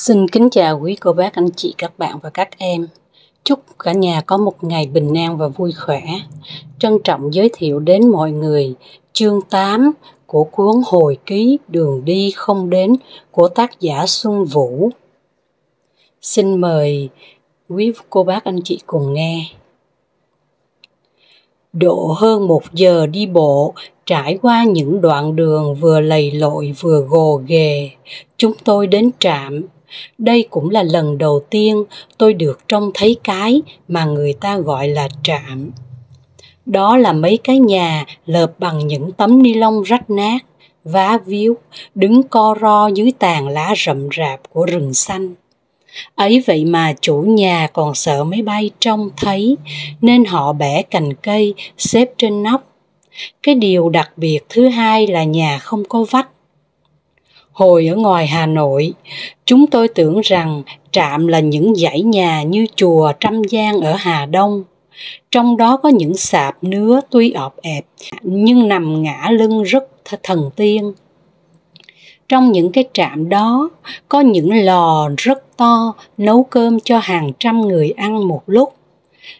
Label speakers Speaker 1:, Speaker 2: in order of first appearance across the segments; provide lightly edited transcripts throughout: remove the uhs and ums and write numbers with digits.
Speaker 1: Xin kính chào quý cô bác, anh chị, các bạn và các em. Chúc cả nhà có một ngày bình an và vui khỏe. Trân trọng giới thiệu đến mọi người chương 8 của cuốn Hồi ký Đường đi không đến của tác giả Xuân Vũ. Xin mời quý cô bác, anh chị cùng nghe. Độ hơn 1 giờ đi bộ, trải qua những đoạn đường vừa lầy lội vừa gồ ghề, chúng tôi đến trạm. Đây cũng là lần đầu tiên tôi được trông thấy cái mà người ta gọi là trạm. Đó là mấy cái nhà lợp bằng những tấm ni lông rách nát, vá víu, đứng co ro dưới tàn lá rậm rạp của rừng xanh. Ấy vậy mà chủ nhà còn sợ máy bay trông thấy, nên họ bẻ cành cây xếp trên nóc. Cái điều đặc biệt thứ hai là nhà không có vách. Hồi ở ngoài Hà Nội, chúng tôi tưởng rằng trạm là những dãy nhà như chùa Trăm Gian ở Hà Đông. Trong đó có những sạp nứa tuy ọp ẹp nhưng nằm ngả lưng rất thần tiên. Trong những cái trạm đó có những lò rất to nấu cơm cho hàng trăm người ăn một lúc.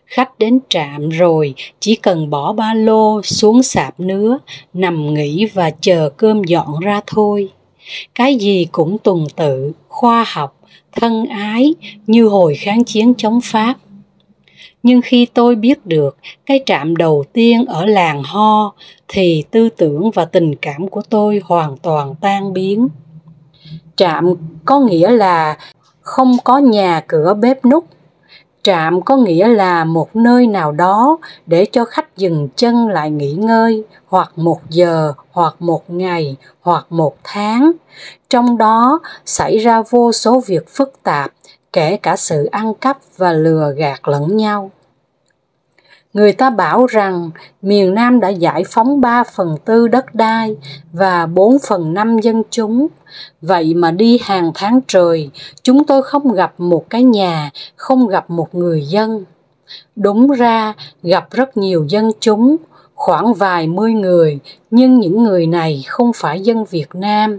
Speaker 1: Khách đến trạm rồi chỉ cần bỏ ba lô xuống sạp nứa, nằm nghỉ và chờ cơm dọn ra thôi. Cái gì cũng tuần tự, khoa học, thân ái như hồi kháng chiến chống Pháp. Nhưng khi tôi biết được cái trạm đầu tiên ở làng Ho thì tư tưởng và tình cảm của tôi hoàn toàn tan biến. Trạm có nghĩa là không có nhà cửa bếp núc. Trạm có nghĩa là một nơi nào đó để cho khách dừng chân lại nghỉ ngơi, hoặc 1 giờ, hoặc 1 ngày, hoặc 1 tháng. Trong đó xảy ra vô số việc phức tạp, kể cả sự ăn cắp và lừa gạt lẫn nhau. Người ta bảo rằng miền Nam đã giải phóng 3/4 đất đai và 4/5 dân chúng. Vậy mà đi hàng tháng trời, chúng tôi không gặp một cái nhà, không gặp một người dân. Đúng ra, gặp rất nhiều dân chúng, khoảng vài mươi người, nhưng những người này không phải dân Việt Nam.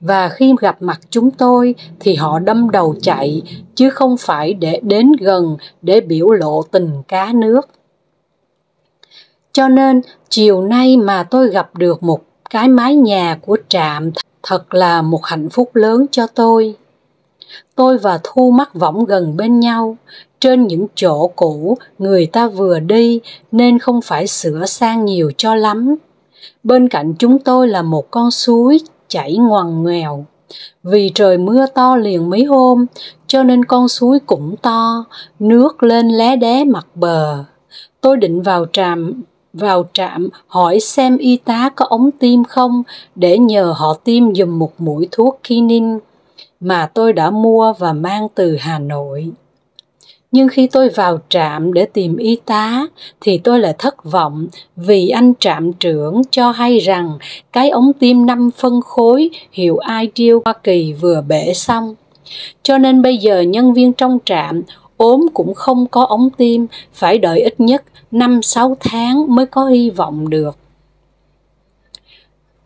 Speaker 1: Và khi gặp mặt chúng tôi thì họ đâm đầu chạy, chứ không phải để đến gần để biểu lộ tình cá nước. Cho nên, chiều nay mà tôi gặp được một cái mái nhà của trạm thật là một hạnh phúc lớn cho tôi. Tôi và Thu mắc võng gần bên nhau, trên những chỗ cũ người ta vừa đi nên không phải sửa sang nhiều cho lắm. Bên cạnh chúng tôi là một con suối chảy ngoằn ngoèo. Vì trời mưa to liền mấy hôm, cho nên con suối cũng to, nước lên lé đé mặt bờ. Tôi định vào trạm hỏi xem y tá có ống tiêm không để nhờ họ tiêm giùm một mũi thuốc quinine mà tôi đã mua và mang từ Hà Nội. Nhưng khi tôi vào trạm để tìm y tá thì tôi lại thất vọng vì anh trạm trưởng cho hay rằng cái ống tiêm 5 phân khối hiệu Ideal Hoa Kỳ vừa bể xong. Cho nên bây giờ nhân viên trong trạm ốm cũng không có ống tiêm, phải đợi ít nhất 5-6 tháng mới có hy vọng được.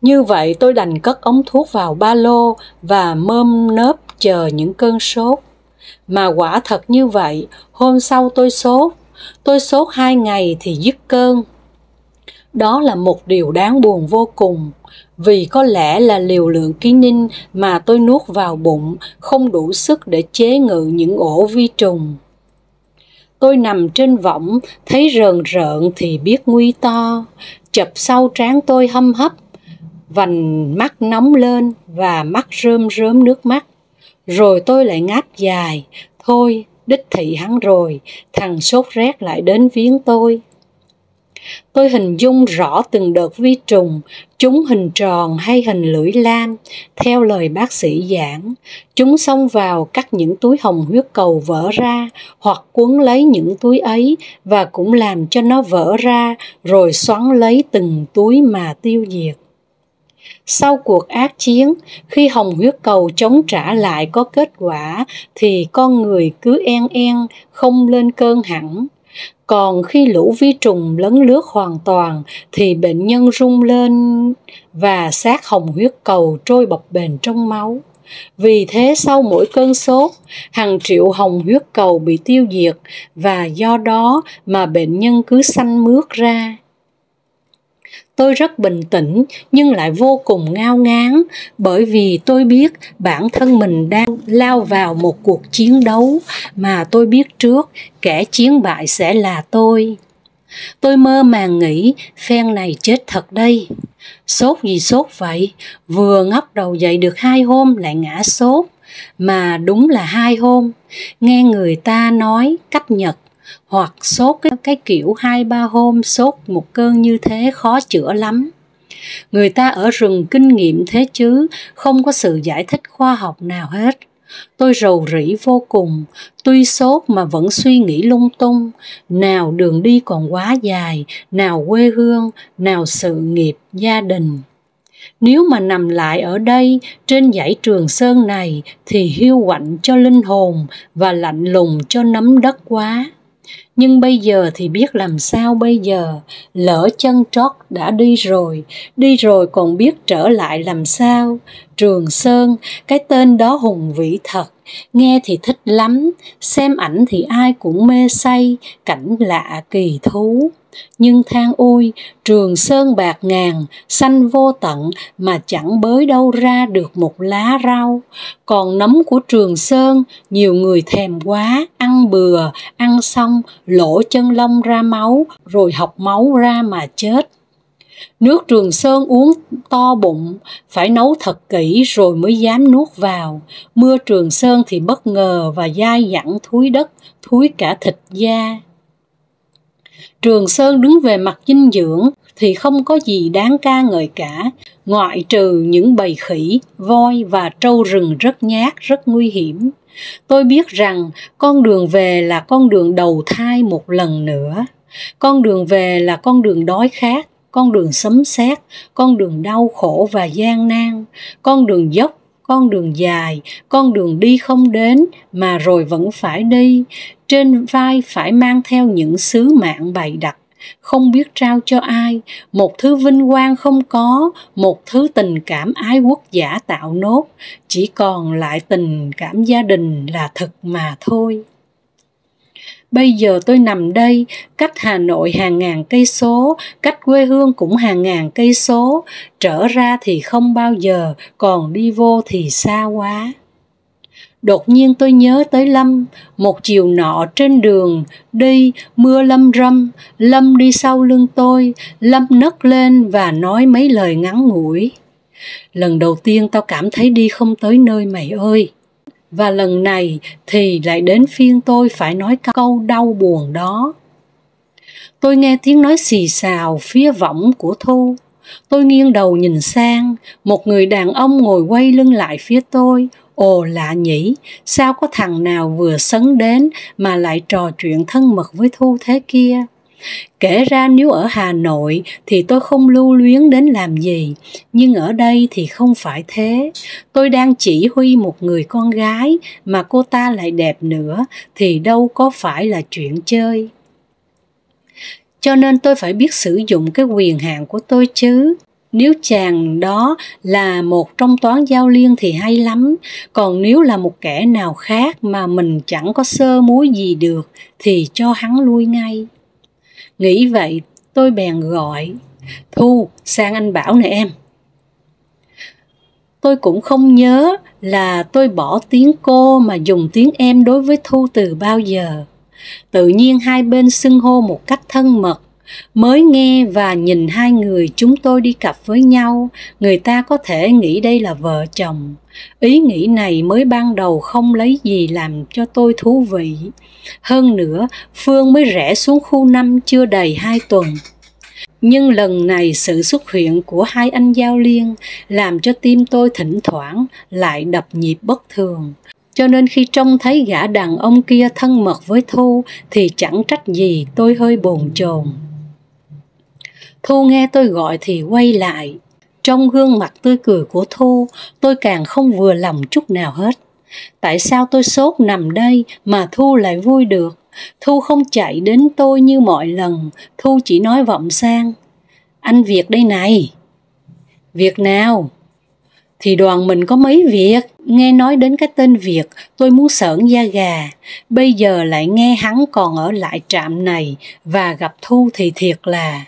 Speaker 1: Như vậy tôi đành cất ống thuốc vào ba lô và mơm nớp chờ những cơn sốt. Mà quả thật như vậy, hôm sau tôi sốt 2 ngày thì dứt cơn. Đó là một điều đáng buồn vô cùng, vì có lẽ là liều lượng quinine mà tôi nuốt vào bụng không đủ sức để chế ngự những ổ vi trùng. Tôi nằm trên võng, thấy rờn rợn thì biết nguy to. Chập sau trán tôi hâm hấp, vành mắt nóng lên và mắt rơm rớm nước mắt. Rồi tôi lại ngáp dài, thôi, đích thị hắn rồi, thằng sốt rét lại đến viếng tôi. Tôi hình dung rõ từng đợt vi trùng, chúng hình tròn hay hình lưỡi lam, theo lời bác sĩ giảng. Chúng xông vào cắt những túi hồng huyết cầu vỡ ra, hoặc quấn lấy những túi ấy và cũng làm cho nó vỡ ra, rồi xoắn lấy từng túi mà tiêu diệt. Sau cuộc ác chiến, khi hồng huyết cầu chống trả lại có kết quả, thì con người cứ en, không lên cơn hẳn. Còn khi lũ vi trùng lấn lướt hoàn toàn, thì bệnh nhân rung lên và xác hồng huyết cầu trôi bập bềnh trong máu. Vì thế sau mỗi cơn sốt, hàng triệu hồng huyết cầu bị tiêu diệt và do đó mà bệnh nhân cứ xanh mướt ra. Tôi rất bình tĩnh nhưng lại vô cùng ngao ngán, bởi vì tôi biết bản thân mình đang lao vào một cuộc chiến đấu mà tôi biết trước kẻ chiến bại sẽ là tôi. Tôi mơ màng nghĩ phen này chết thật đây. Sốt gì sốt vậy, vừa ngóc đầu dậy được 2 hôm lại ngã sốt, mà đúng là 2 hôm. Nghe người ta nói cách Nhật, hoặc sốt cái kiểu 2-3 hôm sốt một cơn như thế khó chữa lắm. Người ta ở rừng kinh nghiệm thế chứ không có sự giải thích khoa học nào hết. Tôi rầu rĩ vô cùng, tuy sốt mà vẫn suy nghĩ lung tung, nào đường đi còn quá dài, nào quê hương, nào sự nghiệp, gia đình. Nếu mà nằm lại ở đây, trên dãy Trường Sơn này, thì hiu quạnh cho linh hồn và lạnh lùng cho nấm đất quá. Nhưng bây giờ thì biết làm sao bây giờ, lỡ chân trót đã đi rồi còn biết trở lại làm sao. Trường Sơn, cái tên đó hùng vĩ thật, nghe thì thích lắm, xem ảnh thì ai cũng mê say, cảnh lạ kỳ thú. Nhưng than ôi, Trường Sơn bạt ngàn, xanh vô tận mà chẳng bới đâu ra được một lá rau. Còn nấm của Trường Sơn, nhiều người thèm quá, ăn bừa, ăn xong, lỗ chân lông ra máu, rồi học máu ra mà chết. Nước Trường Sơn uống to bụng, phải nấu thật kỹ rồi mới dám nuốt vào. Mưa Trường Sơn thì bất ngờ và dai dẳng thúi đất, thúi cả thịt da. Trường Sơn đứng về mặt dinh dưỡng thì không có gì đáng ca ngợi cả, ngoại trừ những bầy khỉ, voi và trâu rừng rất nhát, rất nguy hiểm. Tôi biết rằng con đường về là con đường đầu thai một lần nữa. Con đường về là con đường đói khát, con đường sấm sét, con đường đau khổ và gian nan, con đường dốc, con đường dài, con đường đi không đến mà rồi vẫn phải đi. Trên vai phải mang theo những sứ mạng bày đặt, không biết trao cho ai, một thứ vinh quang không có, một thứ tình cảm ái quốc giả tạo nốt, chỉ còn lại tình cảm gia đình là thực mà thôi. Bây giờ tôi nằm đây, cách Hà Nội hàng ngàn cây số, cách quê hương cũng hàng ngàn cây số, trở ra thì không bao giờ, còn đi vô thì xa quá. Đột nhiên tôi nhớ tới Lâm, một chiều nọ trên đường đi, mưa lâm râm, Lâm đi sau lưng tôi, Lâm nấc lên và nói mấy lời ngắn ngủi. Lần đầu tiên tao cảm thấy đi không tới nơi mày ơi. Và lần này thì lại đến phiên tôi phải nói câu đau buồn đó. Tôi nghe tiếng nói xì xào phía võng của Thu. Tôi nghiêng đầu nhìn sang, một người đàn ông ngồi quay lưng lại phía tôi. Ồ lạ nhỉ, sao có thằng nào vừa sấn đến mà lại trò chuyện thân mật với Thu thế kia. Kể ra nếu ở Hà Nội thì tôi không lưu luyến đến làm gì, nhưng ở đây thì không phải thế. Tôi đang chỉ huy một người con gái mà cô ta lại đẹp nữa thì đâu có phải là chuyện chơi. Cho nên tôi phải biết sử dụng cái quyền hạn của tôi chứ. Nếu chàng đó là một trong toán giao liên thì hay lắm, còn nếu là một kẻ nào khác mà mình chẳng có sơ múi gì được thì cho hắn lui ngay. Nghĩ vậy tôi bèn gọi, Thu, sang anh Bảo nè em. Tôi cũng không nhớ là tôi bỏ tiếng cô mà dùng tiếng em đối với Thu từ bao giờ. Tự nhiên hai bên xưng hô một cách thân mật. Mới nghe và nhìn hai người chúng tôi đi cặp với nhau, người ta có thể nghĩ đây là vợ chồng. Ý nghĩ này mới ban đầu không lấy gì làm cho tôi thú vị. Hơn nữa, Phương mới rẽ xuống khu 5 chưa đầy 2 tuần. Nhưng lần này sự xuất hiện của hai anh giao liên làm cho tim tôi thỉnh thoảng lại đập nhịp bất thường. Cho nên khi trông thấy gã đàn ông kia thân mật với Thu thì chẳng trách gì tôi hơi bồn chồn. Thu nghe tôi gọi thì quay lại. Trong gương mặt tươi cười của Thu, tôi càng không vừa lòng chút nào hết. Tại sao tôi sốt nằm đây mà Thu lại vui được? Thu không chạy đến tôi như mọi lần, Thu chỉ nói vọng sang. Anh Việt đây này. Việc nào? thì đoàn mình có mấy việc. Nghe nói đến cái tên Việt, tôi muốn sởn da gà. Bây giờ lại nghe hắn còn ở lại trạm này và gặp Thu thì thiệt là...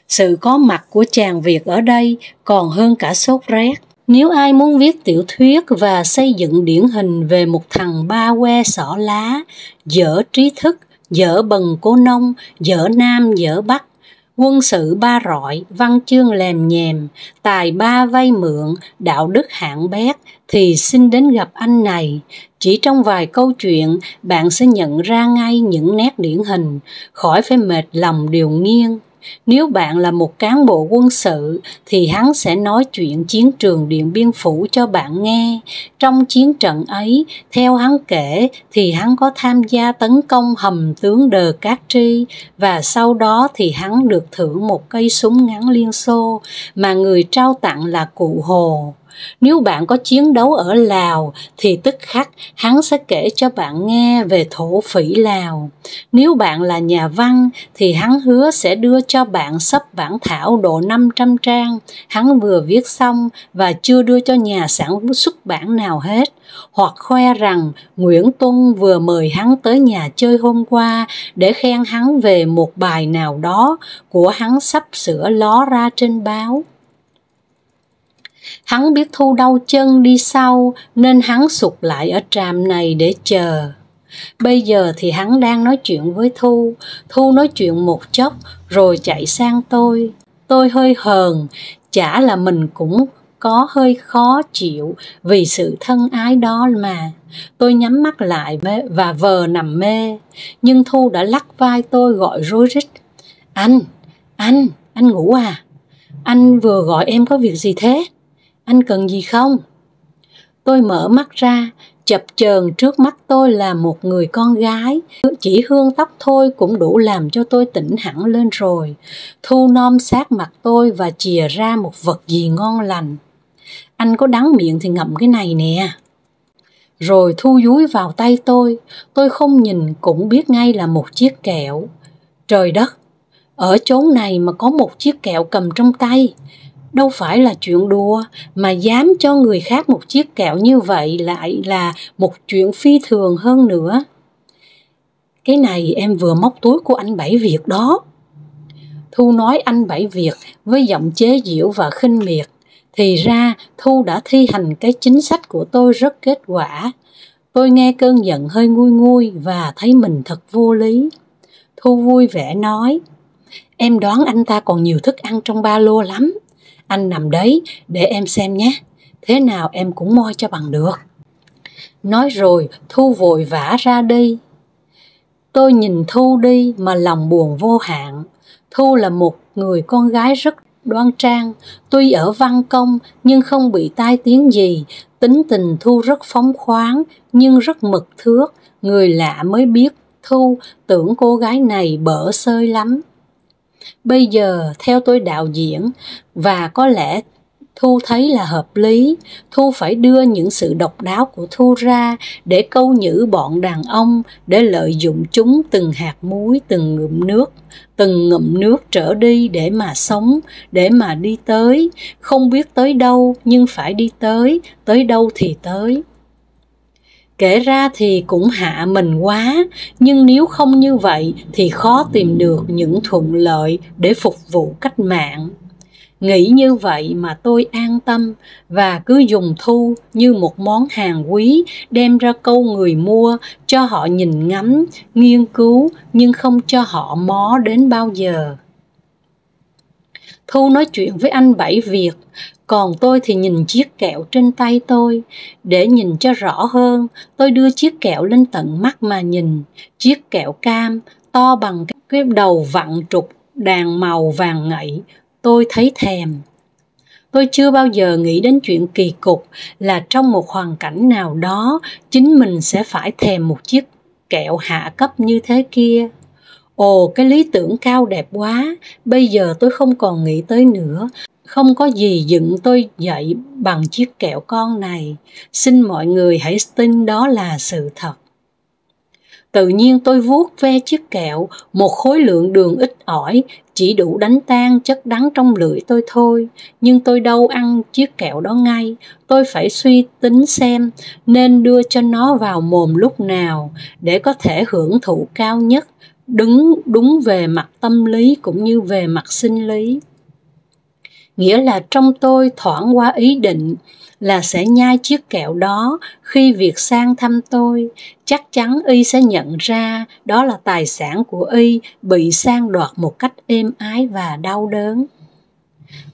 Speaker 1: Sự có mặt của chàng Việt ở đây còn hơn cả sốt rét. Nếu ai muốn viết tiểu thuyết và xây dựng điển hình về một thằng ba que xỏ lá, dở trí thức, dở bần cô nông, dở nam dở bắc, quân sự ba rọi, văn chương lèm nhèm, tài ba vay mượn, đạo đức hạng bét, thì xin đến gặp anh này. Chỉ trong vài câu chuyện, bạn sẽ nhận ra ngay những nét điển hình, khỏi phải mệt lòng điều nghiêng. Nếu bạn là một cán bộ quân sự thì hắn sẽ nói chuyện chiến trường Điện Biên Phủ cho bạn nghe. Trong chiến trận ấy, theo hắn kể thì hắn có tham gia tấn công hầm tướng Đờ Cát Tri và sau đó thì hắn được thưởng một cây súng ngắn Liên Xô mà người trao tặng là cụ Hồ. Nếu bạn có chiến đấu ở Lào thì tức khắc hắn sẽ kể cho bạn nghe về thổ phỉ Lào. Nếu bạn là nhà văn thì hắn hứa sẽ đưa cho bạn xấp bản thảo độ 500 trang hắn vừa viết xong và chưa đưa cho nhà sản xuất bản nào hết. Hoặc khoe rằng Nguyễn Tuân vừa mời hắn tới nhà chơi hôm qua để khen hắn về một bài nào đó của hắn sắp sửa ló ra trên báo. Hắn biết Thu đau chân đi sau nên hắn sụt lại ở trạm này để chờ. Bây giờ thì hắn đang nói chuyện với Thu. Thu nói chuyện một chốc rồi chạy sang tôi. Tôi hơi hờn, chả là mình cũng có hơi khó chịu vì sự thân ái đó mà. Tôi nhắm mắt lại và vờ nằm mê. Nhưng Thu đã lắc vai tôi gọi rối rít. Anh ngủ à? Anh vừa gọi em có việc gì thế? Anh cần gì không? Tôi mở mắt ra, chập chờn trước mắt tôi là một người con gái. Chỉ hương tóc thôi cũng đủ làm cho tôi tỉnh hẳn lên rồi. Thu nom sát mặt tôi và chìa ra một vật gì ngon lành. Anh có đắng miệng thì ngậm cái này nè. Rồi Thu dúi vào tay tôi không nhìn cũng biết ngay là một chiếc kẹo. Trời đất, ở chốn này mà có một chiếc kẹo cầm trong tay. Đâu phải là chuyện đùa, mà dám cho người khác một chiếc kẹo như vậy lại là một chuyện phi thường hơn nữa. Cái này em vừa móc túi của anh Bảy Việt đó. Thu nói anh Bảy Việt với giọng chế giễu và khinh miệt. Thì ra Thu đã thi hành cái chính sách của tôi rất kết quả. Tôi nghe cơn giận hơi nguôi nguôi và thấy mình thật vô lý. Thu vui vẻ nói, em đoán anh ta còn nhiều thức ăn trong ba lô lắm. Anh nằm đấy để em xem nhé, thế nào em cũng moi cho bằng được. Nói rồi Thu vội vã ra đi. Tôi nhìn Thu đi mà lòng buồn vô hạn. Thu là một người con gái rất đoan trang, tuy ở văn công nhưng không bị tai tiếng gì. Tính tình Thu rất phóng khoáng nhưng rất mực thước. Người lạ mới biết Thu tưởng cô gái này bở xơi lắm. Bây giờ theo tôi đạo diễn và có lẽ Thu thấy là hợp lý, Thu phải đưa những sự độc đáo của Thu ra để câu nhử bọn đàn ông, để lợi dụng chúng từng hạt muối, từng ngụm nước trở đi để mà sống, để mà đi tới, không biết tới đâu nhưng phải đi tới đâu thì tới. Kể ra thì cũng hạ mình quá, nhưng nếu không như vậy thì khó tìm được những thuận lợi để phục vụ cách mạng. Nghĩ như vậy mà tôi an tâm và cứ dùng Thu như một món hàng quý đem ra câu người mua cho họ nhìn ngắm, nghiên cứu nhưng không cho họ mó đến bao giờ. Thu nói chuyện với anh Bảy Việt, còn tôi thì nhìn chiếc kẹo trên tay tôi. Để nhìn cho rõ hơn, tôi đưa chiếc kẹo lên tận mắt mà nhìn. Chiếc kẹo cam to bằng cái đầu vặn trục đàn màu vàng ngậy. Tôi thấy thèm. Tôi chưa bao giờ nghĩ đến chuyện kỳ cục là trong một hoàn cảnh nào đó chính mình sẽ phải thèm một chiếc kẹo hạ cấp như thế kia. Ồ, cái lý tưởng cao đẹp quá, bây giờ tôi không còn nghĩ tới nữa. Không có gì dựng tôi dậy bằng chiếc kẹo con này. Xin mọi người hãy tin đó là sự thật. Tự nhiên tôi vuốt ve chiếc kẹo, một khối lượng đường ít ỏi chỉ đủ đánh tan chất đắng trong lưỡi tôi thôi, nhưng tôi đâu ăn chiếc kẹo đó ngay. Tôi phải suy tính xem nên đưa cho nó vào mồm lúc nào để có thể hưởng thụ cao nhất, đúng về mặt tâm lý cũng như về mặt sinh lý. Nghĩa là trong tôi thoảng qua ý định là sẽ nhai chiếc kẹo đó khi việc sang thăm tôi. Chắc chắn y sẽ nhận ra đó là tài sản của y bị sang đoạt một cách êm ái và đau đớn.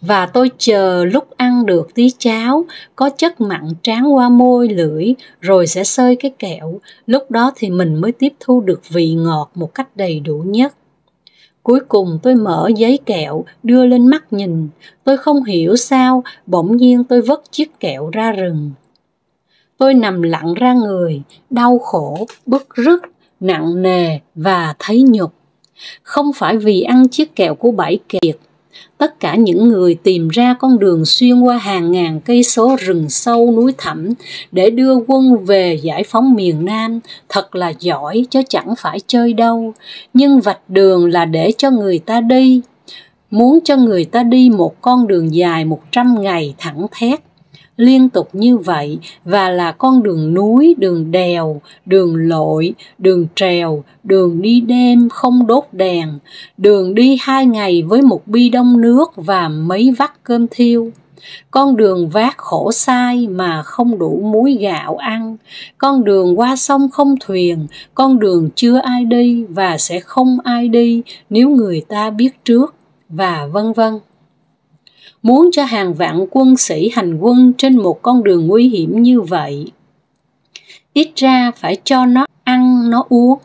Speaker 1: Và tôi chờ lúc ăn được tí cháo có chất mặn tráng qua môi lưỡi rồi sẽ xơi cái kẹo. Lúc đó thì mình mới tiếp thu được vị ngọt một cách đầy đủ nhất. Cuối cùng tôi mở giấy kẹo đưa lên mắt nhìn. Tôi không hiểu sao bỗng nhiên tôi vất chiếc kẹo ra rừng. Tôi nằm lặng ra người, đau khổ, bứt rứt, nặng nề và thấy nhục. Không phải vì ăn chiếc kẹo của Bảy Kiệt. Tất cả những người tìm ra con đường xuyên qua hàng ngàn cây số rừng sâu núi thẳm để đưa quân về giải phóng miền Nam thật là giỏi chứ chẳng phải chơi đâu. Nhưng vạch đường là để cho người ta đi. Muốn cho người ta đi một con đường dài 100 ngày thẳng thét. Liên tục như vậy và là con đường núi, đường đèo, đường lội, đường trèo, đường đi đêm không đốt đèn, đường đi 2 ngày với một bi đông nước và mấy vắt cơm thiêu. Con đường vác khổ sai mà không đủ muối gạo ăn, con đường qua sông không thuyền, con đường chưa ai đi và sẽ không ai đi nếu người ta biết trước, và vân vân. Muốn cho hàng vạn quân sĩ hành quân trên một con đường nguy hiểm như vậy, ít ra phải cho nó ăn, nó uống,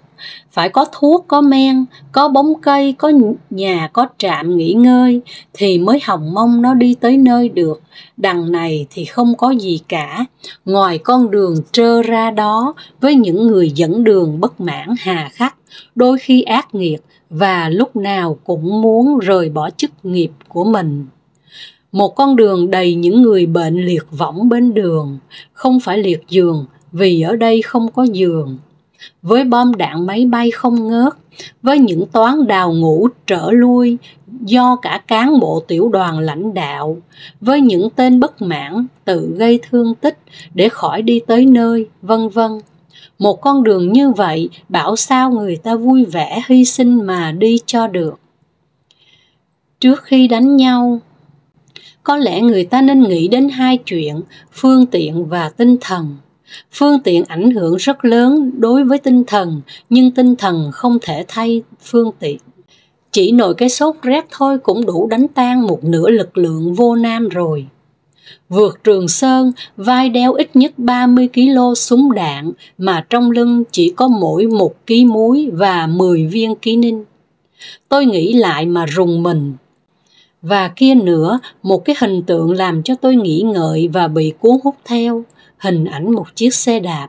Speaker 1: phải có thuốc, có men, có bóng cây, có nhà, có trạm nghỉ ngơi, thì mới hòng mong nó đi tới nơi được. Đằng này thì không có gì cả, ngoài con đường trơ ra đó với những người dẫn đường bất mãn hà khắc, đôi khi ác nghiệt và lúc nào cũng muốn rời bỏ chức nghiệp của mình. Một con đường đầy những người bệnh liệt võng bên đường, không phải liệt giường vì ở đây không có giường. Với bom đạn máy bay không ngớt, với những toán đào ngũ trở lui do cả cán bộ tiểu đoàn lãnh đạo, với những tên bất mãn tự gây thương tích để khỏi đi tới nơi, vân vân. Một con đường như vậy bảo sao người ta vui vẻ hy sinh mà đi cho được. Trước khi đánh nhau, có lẽ người ta nên nghĩ đến 2 chuyện, phương tiện và tinh thần. Phương tiện ảnh hưởng rất lớn đối với tinh thần, nhưng tinh thần không thể thay phương tiện. Chỉ nổi cái sốt rét thôi cũng đủ đánh tan một nửa lực lượng vô Nam rồi. Vượt Trường Sơn, vai đeo ít nhất 30 kg súng đạn mà trong lưng chỉ có mỗi 1 kg muối và 10 viên ký ninh. Tôi nghĩ lại mà rùng mình. Và kia nữa, một cái hình tượng làm cho tôi nghĩ ngợi và bị cuốn hút theo, hình ảnh một chiếc xe đạp.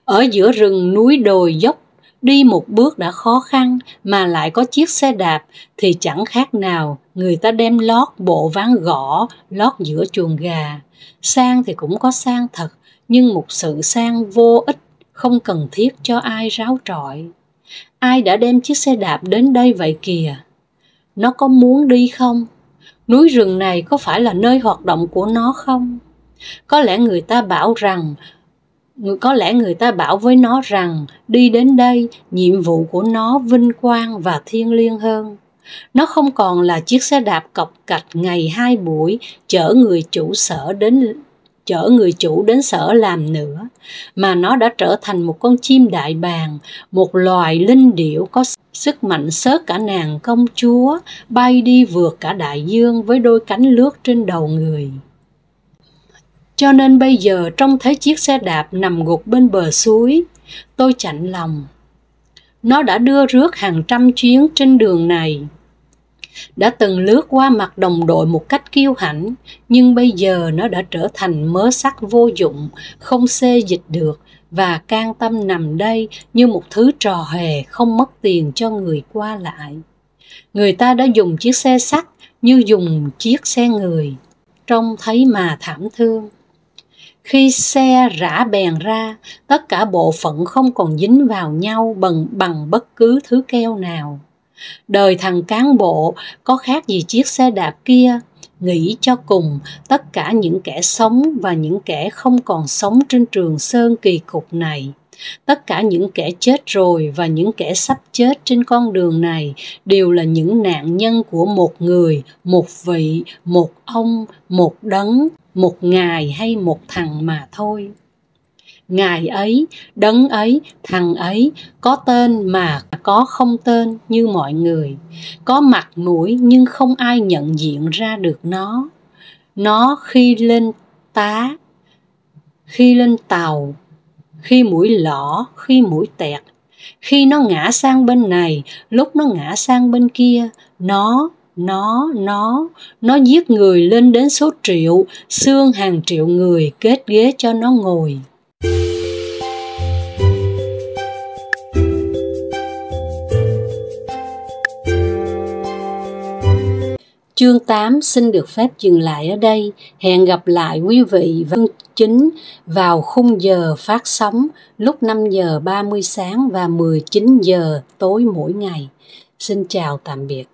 Speaker 1: Ở giữa rừng núi đồi dốc, đi một bước đã khó khăn mà lại có chiếc xe đạp thì chẳng khác nào người ta đem lót bộ ván gõ lót giữa chuồng gà. Sang thì cũng có sang thật, nhưng một sự sang vô ích, không cần thiết cho ai ráo trọi. Ai đã đem chiếc xe đạp đến đây vậy kìa? Nó có muốn đi không? Núi rừng này có phải là nơi hoạt động của nó không? Có lẽ người ta bảo với nó rằng đi đến đây, nhiệm vụ của nó vinh quang và thiêng liêng hơn. Nó không còn là chiếc xe đạp cọc cạch ngày 2 buổi chở người chủ đến sở làm nữa, mà nó đã trở thành một con chim đại bàng, một loài linh điểu có sức mạnh xớt cả nàng công chúa, bay đi vượt cả đại dương với đôi cánh lướt trên đầu người. Cho nên bây giờ trông thấy chiếc xe đạp nằm gục bên bờ suối, tôi chạnh lòng. Nó đã đưa rước hàng trăm chuyến trên đường này, đã từng lướt qua mặt đồng đội một cách kiêu hãnh, nhưng bây giờ nó đã trở thành mớ sắt vô dụng, không xê dịch được và can tâm nằm đây như một thứ trò hề không mất tiền cho người qua lại. Người ta đã dùng chiếc xe sắt như dùng chiếc xe người, trông thấy mà thảm thương. Khi xe rã bèn ra, tất cả bộ phận không còn dính vào nhau bằng bất cứ thứ keo nào. Đời thằng cán bộ có khác gì chiếc xe đạp kia. Nghĩ cho cùng, tất cả những kẻ sống và những kẻ không còn sống trên Trường Sơn kỳ cục này, tất cả những kẻ chết rồi và những kẻ sắp chết trên con đường này đều là những nạn nhân của một người, một vị, một ông, một đấng, một ngài hay một thằng mà thôi. Ngài ấy, đấng ấy, thằng ấy có tên mà có không tên như mọi người, có mặt mũi nhưng không ai nhận diện ra được nó. Nó khi lên tá, khi lên tàu, khi mũi lõ, khi mũi tẹt, khi nó ngã sang bên này, lúc nó ngã sang bên kia, nó giết người lên đến số triệu, xương hàng triệu người kết ghế cho nó ngồi. Chương 8 xin được phép dừng lại ở đây. Hẹn gặp lại quý vị và chương 9 vào khung giờ phát sóng lúc 5 giờ 30 sáng và 19 giờ tối mỗi ngày. Xin chào tạm biệt.